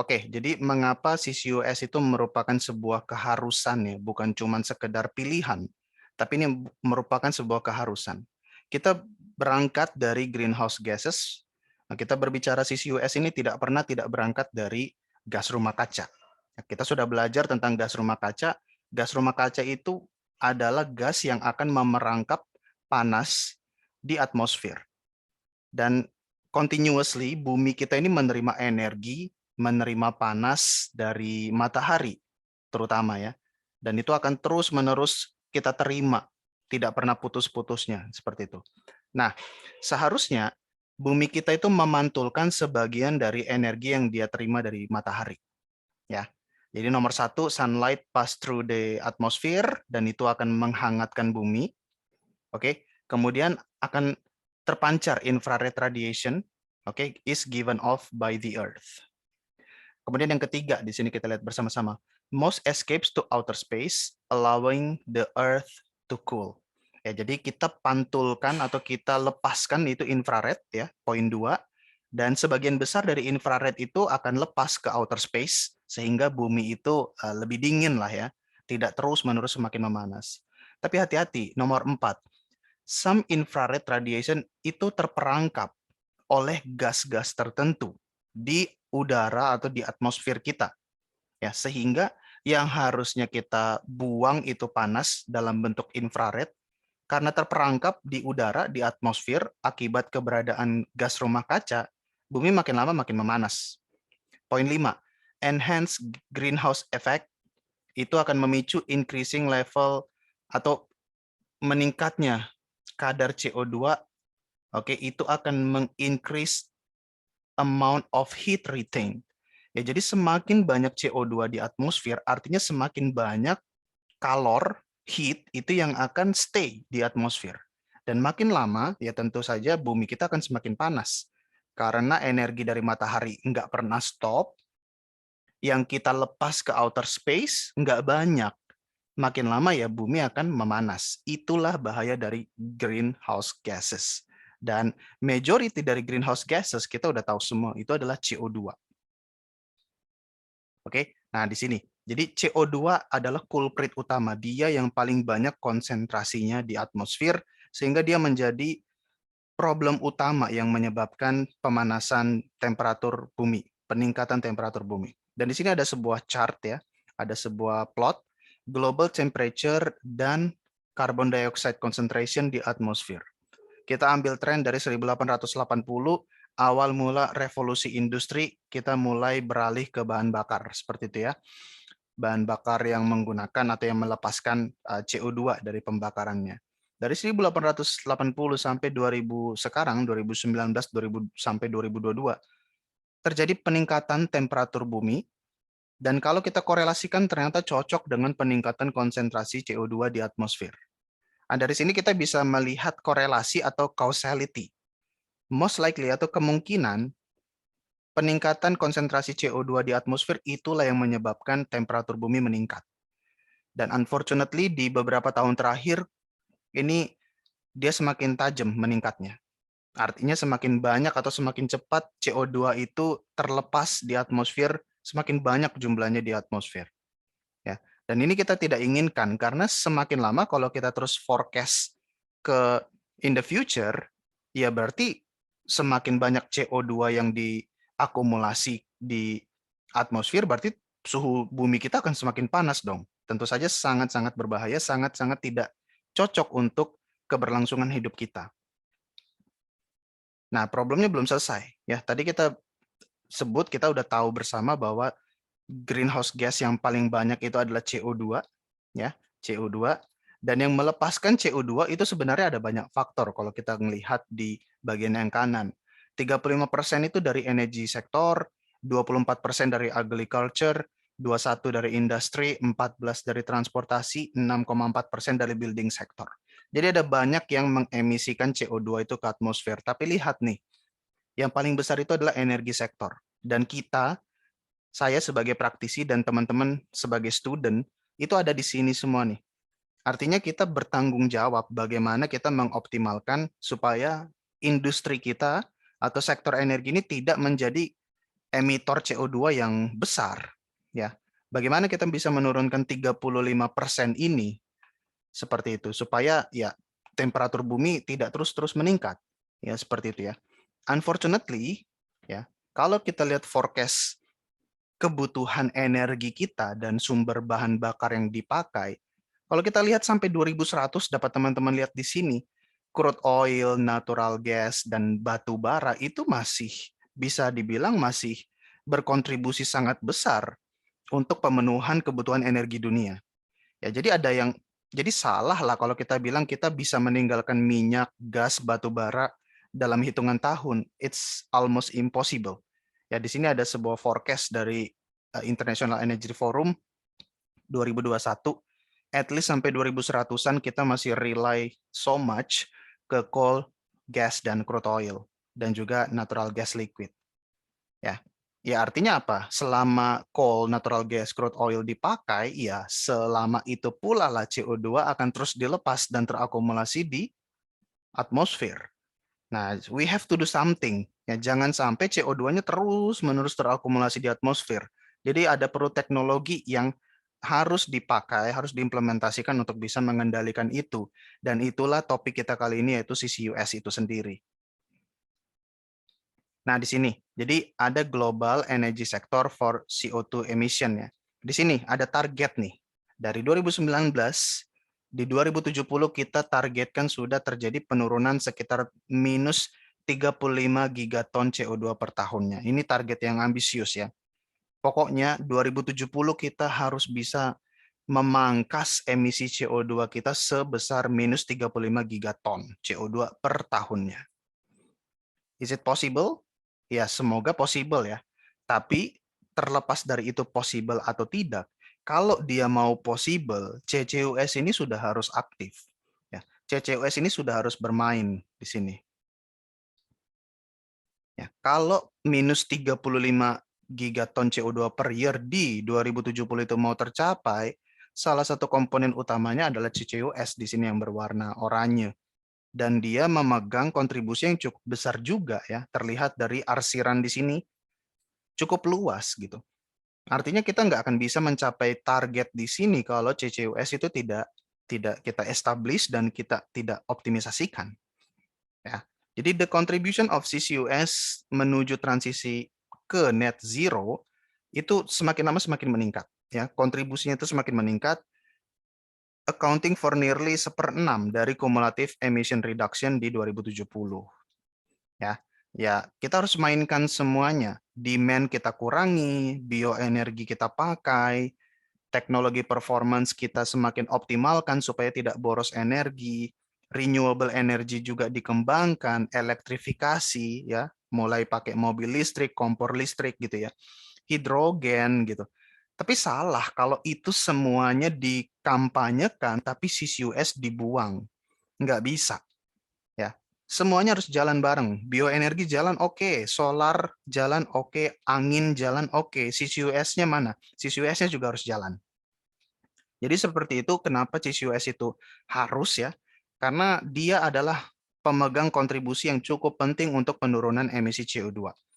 Oke, jadi mengapa CCUS itu merupakan sebuah keharusan ya, bukan cuma sekedar pilihan, tapi ini merupakan sebuah keharusan. Kita berangkat dari greenhouse gases. Nah, kita berbicara CCUS ini tidak berangkat dari gas rumah kaca. Nah, kita sudah belajar tentang gas rumah kaca. Gas rumah kaca itu adalah gas yang akan memerangkap panas di atmosfer. Dan continuously bumi kita ini menerima energi, menerima panas dari matahari terutama ya. Dan itu akan terus-menerus kita terima, tidak pernah putus-putusnya seperti itu. Nah, seharusnya bumi kita itu memantulkan sebagian dari energi yang dia terima dari matahari ya. Jadi nomor satu, sunlight pass through the atmosphere dan itu akan menghangatkan bumi. Oke, kemudian akan terpancar infrared radiation, oke, is given off by the earth. Kemudian yang ketiga di sini kita lihat bersama-sama, most escapes to outer space, allowing the earth to cool. Ya, jadi kita pantulkan atau kita lepaskan itu infrared ya, poin 2, dan sebagian besar dari infrared itu akan lepas ke outer space sehingga bumi itu lebih dingin lah ya, tidak terus-menerus semakin memanas. Tapi hati-hati, nomor 4, some infrared radiation itu terperangkap oleh gas-gas tertentu di udara atau di atmosfer kita ya, sehingga yang harusnya kita buang itu panas dalam bentuk infrared karena terperangkap di udara di atmosfer akibat keberadaan gas rumah kaca, bumi makin lama makin memanas. Poin 5, enhance greenhouse effect itu akan memicu increasing level atau meningkatnya kadar CO2. Oke, itu akan mengincrease amount of heat retained. Ya, jadi semakin banyak CO2 di atmosfer, artinya semakin banyak kalor, heat, itu yang akan stay di atmosfer. Dan makin lama, ya tentu saja bumi kita akan semakin panas. Karena energi dari matahari nggak pernah stop, yang kita lepas ke outer space nggak banyak. Makin lama ya bumi akan memanas. Itulah bahaya dari greenhouse gases. Dan majority dari greenhouse gases kita udah tahu semua, itu adalah CO2. Oke, nah di sini. Jadi CO2 adalah culprit utama. Dia yang paling banyak konsentrasinya di atmosfer, sehingga dia menjadi problem utama yang menyebabkan pemanasan temperatur bumi, peningkatan temperatur bumi. Dan di sini ada sebuah chart ya, ada sebuah plot, global temperature dan carbon dioxide concentration di atmosfer. Kita ambil tren dari 1880, awal mula revolusi industri, kita mulai beralih ke bahan bakar, seperti itu ya. Bahan bakar yang menggunakan atau yang melepaskan CO2 dari pembakarannya. Dari 1880 sampai 2000 sekarang, 2019, 2000 sampai 2022, terjadi peningkatan temperatur bumi, dan kalau kita korelasikan ternyata cocok dengan peningkatan konsentrasi CO2 di atmosfer. Nah, dari sini kita bisa melihat korelasi atau causality. Most likely atau kemungkinan peningkatan konsentrasi CO2 di atmosfer itulah yang menyebabkan temperatur bumi meningkat. Dan unfortunately di beberapa tahun terakhir ini dia semakin tajam meningkatnya. Artinya semakin banyak atau semakin cepat CO2 itu terlepas di atmosfer, semakin banyak jumlahnya di atmosfer. Ya. Dan ini kita tidak inginkan karena semakin lama kalau kita terus forecast ke in the future, ya berarti semakin banyak CO2 yang diakumulasi di atmosfer, berarti suhu bumi kita akan semakin panas dong. Tentu saja sangat-sangat berbahaya, sangat-sangat tidak cocok untuk keberlangsungan hidup kita. Nah, problemnya belum selesai. Ya, tadi kita sebut, kita udah tahu bersama bahwa greenhouse gas yang paling banyak itu adalah CO2, ya, CO2. Dan yang melepaskan CO2 itu sebenarnya ada banyak faktor kalau kita melihat di bagian yang kanan. 35% itu dari energi sektor, 24% dari agriculture, 21 dari industri, 14 dari transportasi, 6,4% dari building sektor. Jadi ada banyak yang mengemisikan CO2 itu ke atmosfer. Tapi lihat nih, yang paling besar itu adalah energi sektor. Dan kita, saya sebagai praktisi dan teman-teman sebagai student, itu ada di sini semua nih. Artinya kita bertanggung jawab bagaimana kita mengoptimalkan supaya industri kita atau sektor energi ini tidak menjadi emitor CO2 yang besar, ya. Bagaimana kita bisa menurunkan 35% ini seperti itu supaya ya temperatur bumi tidak terus-terus meningkat. Ya, seperti itu ya. Unfortunately, ya, kalau kita lihat forecast kebutuhan energi kita dan sumber bahan bakar yang dipakai, kalau kita lihat sampai 2100 dapat teman-teman lihat di sini, crude oil, natural gas, dan batu bara itu masih bisa dibilang masih berkontribusi sangat besar untuk pemenuhan kebutuhan energi dunia. Ya, jadi salah lah kalau kita bilang kita bisa meninggalkan minyak, gas, batu bara dalam hitungan tahun. It's almost impossible. Ya, di sini ada sebuah forecast dari International Energy Forum 2021, at least sampai 2100-an kita masih rely so much ke coal, gas, dan crude oil, dan juga natural gas liquid. Ya, ya artinya apa? Selama coal, natural gas, crude oil dipakai, ya selama itu pula lah CO2 akan terus dilepas dan terakumulasi di atmosfer. Nah, we have to do something. Ya, jangan sampai CO2-nya terus-menerus terakumulasi di atmosfer. Jadi ada perlu teknologi yang harus dipakai, harus diimplementasikan untuk bisa mengendalikan itu. Dan itulah topik kita kali ini, yaitu CCUS itu sendiri. Nah, di sini. Jadi ada Global Energy Sector for CO2 Emission ya. Di sini ada target nih. Dari 2019, di 2070 kita targetkan sudah terjadi penurunan sekitar minus 35 gigaton CO2 per tahunnya. Ini target yang ambisius ya. Pokoknya 2070 kita harus bisa memangkas emisi CO2 kita sebesar minus 35 gigaton CO2 per tahunnya. Is it possible? Ya, semoga possible ya. Tapi terlepas dari itu possible atau tidak, kalau dia mau possible, CCUS ini sudah harus aktif. Ya, CCUS ini sudah harus bermain di sini. Ya, kalau minus 35 gigaton CO2 per year di 2070 itu mau tercapai, salah satu komponen utamanya adalah CCUS di sini yang berwarna oranye. Dan dia memegang kontribusi yang cukup besar juga ya, terlihat dari arsiran di sini cukup luas gitu. Artinya kita nggak akan bisa mencapai target di sini kalau CCUS itu tidak kita establish dan kita tidak optimisasikan ya. Jadi the contribution of CCUS menuju transisi ke net zero itu semakin lama semakin meningkat ya. Kontribusinya itu semakin meningkat, accounting for nearly 1/6 dari cumulative emission reduction di 2070. Ya, ya kita harus mainkan semuanya. Demand kita kurangi, bioenergi kita pakai, teknologi performance kita semakin optimalkan supaya tidak boros energi, renewable energy juga dikembangkan, elektrifikasi ya, mulai pakai mobil listrik, kompor listrik gitu ya, hidrogen gitu. Tapi salah kalau itu semuanya dikampanyekan tapi CCUS dibuang. Nggak bisa. Ya, semuanya harus jalan bareng. Bioenergi jalan oke, solar jalan oke, angin jalan oke. CCUS-nya mana? CCUS-nya juga harus jalan. Jadi seperti itu kenapa CCUS itu harus ya? Karena dia adalah pemegang kontribusi yang cukup penting untuk penurunan emisi CO2.